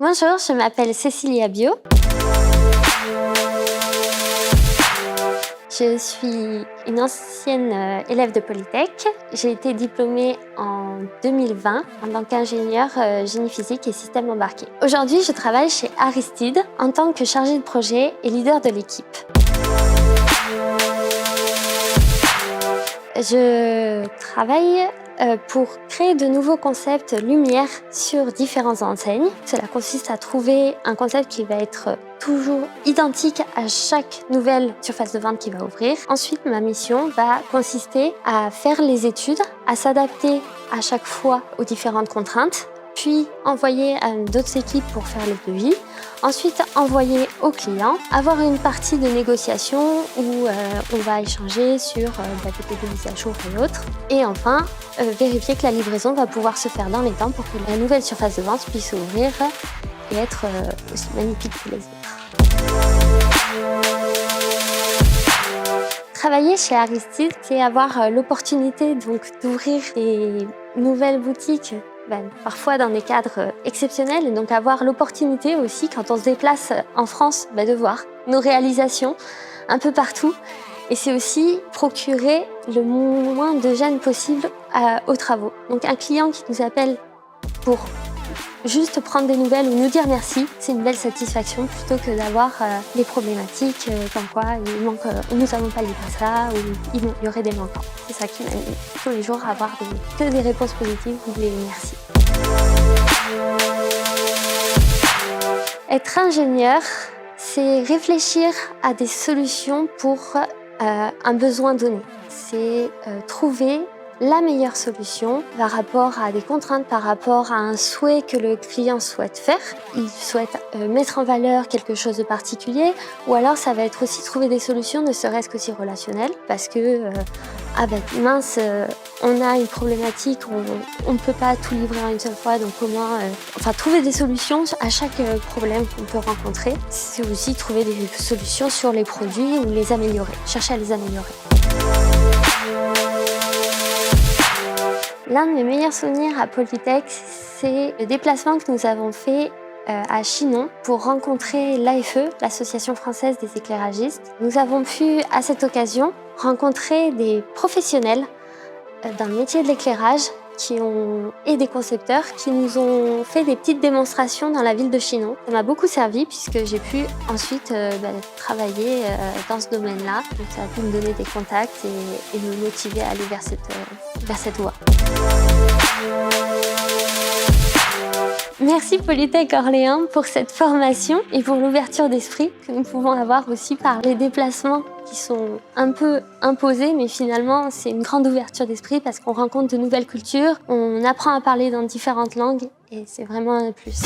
Bonjour, je m'appelle Cécilia Bio. Je suis une ancienne élève de Polytech. J'ai été diplômée en 2020 en tant qu'ingénieure génie physique et système embarqué. Aujourd'hui, je travaille chez Aristide en tant que chargée de projet et leader de l'équipe. Je travaille pour créer de nouveaux concepts lumière sur différentes enseignes. Cela consiste à trouver un concept qui va être toujours identique à chaque nouvelle surface de vente qui va ouvrir. Ensuite, ma mission va consister à faire les études, à s'adapter à chaque fois aux différentes contraintes, puis envoyer à d'autres équipes pour faire les devis, ensuite envoyer au client, avoir une partie de négociation où on va échanger sur des mises à jour et autres, et enfin vérifier que la livraison va pouvoir se faire dans les temps pour que la nouvelle surface de vente puisse ouvrir et être aussi magnifique que les autres. Travailler chez Aristide, c'est avoir l'opportunité d'ouvrir des nouvelles boutiques, parfois dans des cadres exceptionnels, et donc avoir l'opportunité aussi, quand on se déplace en France, de voir nos réalisations un peu partout. Et c'est aussi procurer le moins de gêne possible aux travaux. Donc un client qui nous appelle pour juste prendre des nouvelles ou nous dire merci, c'est une belle satisfaction plutôt que d'avoir des problématiques comme quoi nous n'avons pas livré ça ou il y aurait des manquants. C'est ça qui m'anime tous les jours, avoir que des réponses positives ou des merci. Être ingénieur, c'est réfléchir à des solutions pour un besoin donné. C'est trouver la meilleure solution par rapport à des contraintes, par rapport à un souhait que le client souhaite faire. Il souhaite mettre en valeur quelque chose de particulier, ou alors ça va être aussi trouver des solutions, ne serait-ce qu'aussi relationnelles, parce que on a une problématique, on ne peut pas tout livrer en une seule fois, donc comment trouver des solutions à chaque problème qu'on peut rencontrer. C'est aussi trouver des solutions sur les produits ou les améliorer, chercher à les améliorer. L'un de mes meilleurs souvenirs à Polytech, c'est le déplacement que nous avons fait à Chinon pour rencontrer l'AFE, l'Association française des éclairagistes. Nous avons pu, à cette occasion, rencontrer des professionnels dans le métier de l'éclairage et des concepteurs qui nous ont fait des petites démonstrations dans la ville de Chinon. Ça m'a beaucoup servi puisque j'ai pu ensuite travailler dans ce domaine-là. Donc ça a pu me donner des contacts et me motiver à aller vers cette voie. Merci Polytech Orléans pour cette formation et pour l'ouverture d'esprit que nous pouvons avoir aussi par les déplacements qui sont un peu imposés, mais finalement c'est une grande ouverture d'esprit parce qu'on rencontre de nouvelles cultures, on apprend à parler dans différentes langues et c'est vraiment un plus.